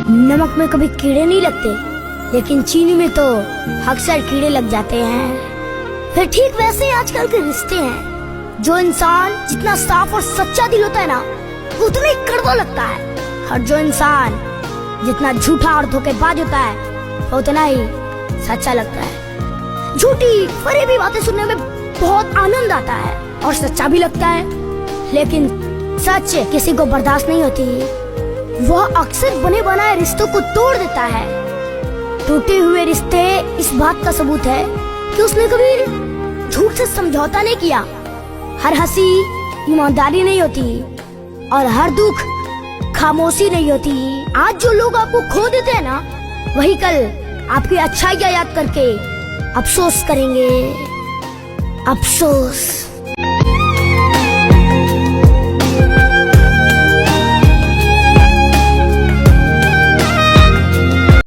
नमक में कभी कीड़े नहीं लगते, लेकिन चीनी में तो अक्सर कीड़े लग जाते हैं। फिर ठीक वैसे ही आजकल के रिश्ते हैं। जो इंसान जितना साफ और सच्चा दिल होता है ना, वो उतना ही कड़वा लगता है। और जो इंसान जितना झूठा और धोखेबाज होता है, वो उतना ही सच्चा लगता है। झूठी फरेबी बातें सुनने में बहुत आनंद आता है और सच्चा भी लगता है, लेकिन सच किसी को बर्दाश्त नहीं होती। वह अक्सर बने बनाए रिश्तों को तोड़ देता है। टूटे हुए रिश्ते इस बात का सबूत है कि उसने कभी झूठ से समझौता नहीं किया। हर हंसी ईमानदारी नहीं होती और हर दुख खामोशी नहीं होती। आज जो लोग आपको खो देते हैं ना, वही कल आपकी अच्छाइयाँ याद करके अफसोस करेंगे। अफसोस।